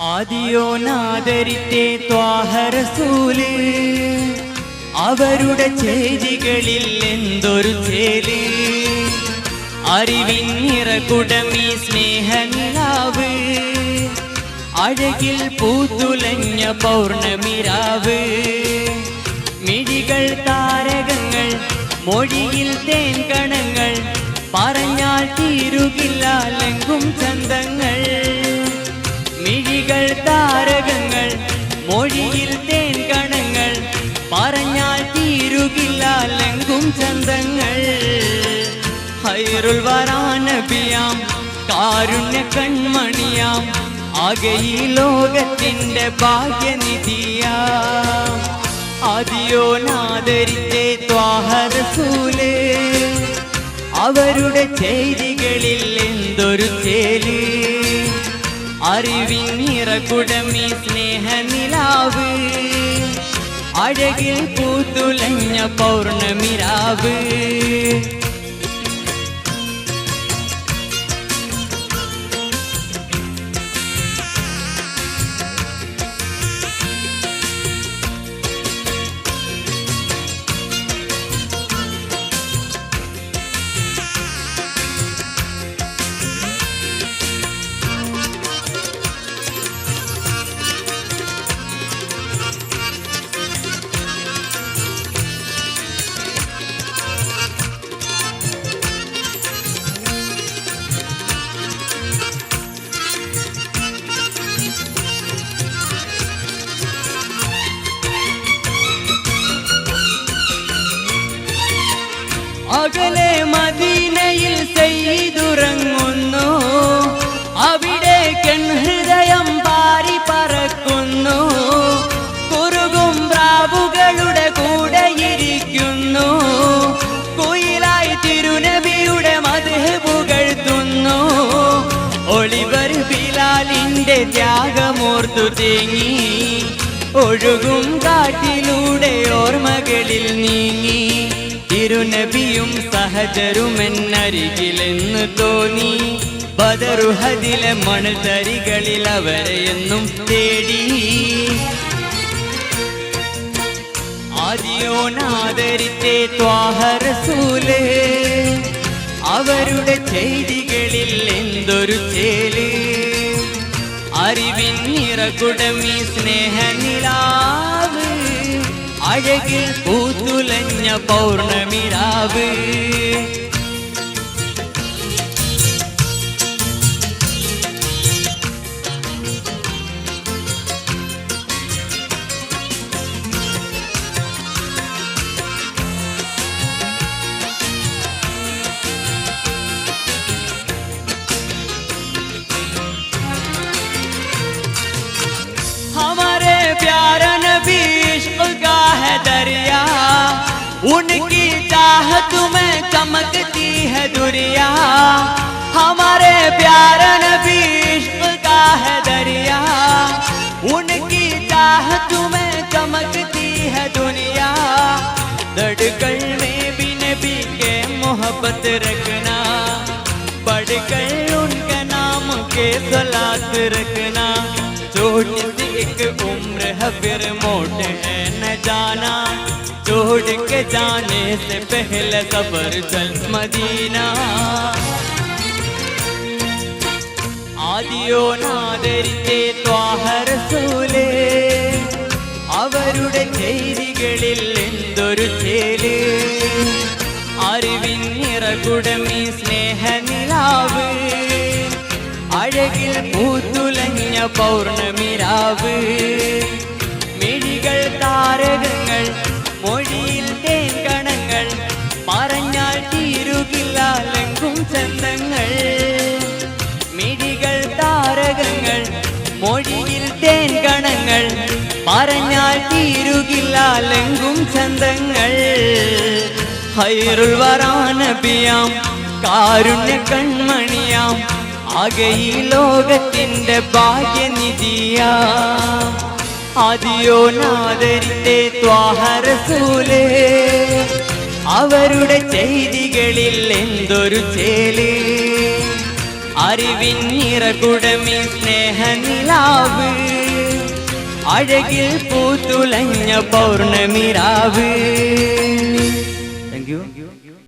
ആദിയോനാദരിത്തെ ത്വാഹ റസൂല്, അവരുടെ ചെയ്തികളിൽ എന്തൊരു ചേല്. അറിവിൻ നിറകുടമീ സ്നേഹനിലാവ്, അഴകിൽ പൂത്തുലഞ്ഞ പൗർണമിരാവ്. മിഴികൾ താരകങ്ങൾ, മൊഴിയിൽ തേൻ കണങ്ങൾ, പറഞ്ഞാൽ തീരുകില്ല ലംഘും ചന്തങ്ങൾ. മിഴികൾ താരകങ്ങൾ, മൊഴിയിൽ തേൻ കണങ്ങൾ, പറഞ്ഞാൽ തീരുകില്ല ലംഘും ചന്തങ്ങൾ. ഖൈറുൽ വറാ നബിയാം, കാരുണ്യ കൺമണിയാം, ആകെ ഈ ലോകത്തിന്റെ ഭാഗ്യനിധിയാം. ആദിയോനാദരിത്തെ ത്വാഹ റസൂല്, അവരുടെ ചെയ്തികളിൽ എന്തൊരു ചേല്. അറിവിൻ നിറകുടമീ സ്നേഹനിലാവ്, അഴകിൽ പൂത്തുലഞ്ഞ പൗർണമിരാവ്. അകലെ മദീനയിൽ സയ്യിദുറങ്ങുന്നു, അവിടേക്കൻ ഹൃദയം പാരി പറക്കുന്നു. കുറുകും പ്രാവുകളുടെ കൂടെ ഇരിക്കുന്നു, കുയിലായി തിരുനബിയുടെ മദ്ഹ് പുകഴ്ത്തുന്നു. ഒളിവർ ബിലാലിന്റെ ത്യാഗമോർത്തു തേങ്ങി, ഒഴുകും കാട്ടിലൂടെ ഓർമ്മകളിൽ നീങ്ങി. തിരുനബിയും സഹചരുമെന്നരികിലെന്ന് തോന്നി, ബദറുഹദിലെ മണൽത്തരികളിൽ അവരെ എന്നും തേടി. ആദിയോനാദരിത്തെ ത്വാഹ റസൂല്, അവരുടെ ചെയ്തികളിൽ എന്തൊരു ചേല്. അറിവിൻ നിറകുടമീ സ്നേഹനിലാവ്, അഴകിൽ പൂത്തുലഞ്ഞ പൗർണമിരാവ്. हमारे प्यारा नबी इश्क का है दरिया, उनकी चाहत में चमकती है दुनिया. हमारे प्यारा नबी इश्क का है दरिया, उनकी चाहत में चमकती है दुनिया. धड़कन में भी नबी के मोहब्बत रखना, बढ़कर उनका नाम के सलात रखना. छोटी सी एक उम्र है फिर मोट है न जाना, छोड़ के जाने से पहले सबर चल मदीना. ആദിയോനാദരിത്തെ ത്വാഹ റസൂല്, അവരുടെ ചെയ്തികളിൽ എന്തൊരു ചേല്. അറിവിൻ നിറകുടമീ സ്നേഹനിലാവ്, അഴകിൽ പൂത്തുലഞ്ഞ പൗർണമിരാവ്. മിഴികൾ താരകങ്ങൾ, മൊഴിയിൽ തേൻ കണങ്ങൾ, പറഞ്ഞാൽ തീരുകില്ല ലംഘും ചന്തങ്ങൾ. മിഴികൾ താരകങ്ങൾ, മൊഴിയിൽ തേൻ കണങ്ങൾ, പറഞ്ഞാൽ തീരുകില്ല ലംഘും ചന്തങ്ങൾ. ഖൈറുൽ വറാ നബിയാം, കാരുണ്യ കൺമണിയാം, ആകെ ഈ ലോകത്തിന്റെ ഭാഗ്യനിധിയാം. ആദിയോനാദരിത്തെ ത്വാഹ റസൂല്, അവരുടെ ചെയ്തികളിൽ എന്തൊരു ചേല്. അറിവിൻ നിറകുടമി സ്നേഹനിലാവ് അഴകിൽ പൂത്തുലഞ്ഞ പൗർണമിരാവ്. Thank you.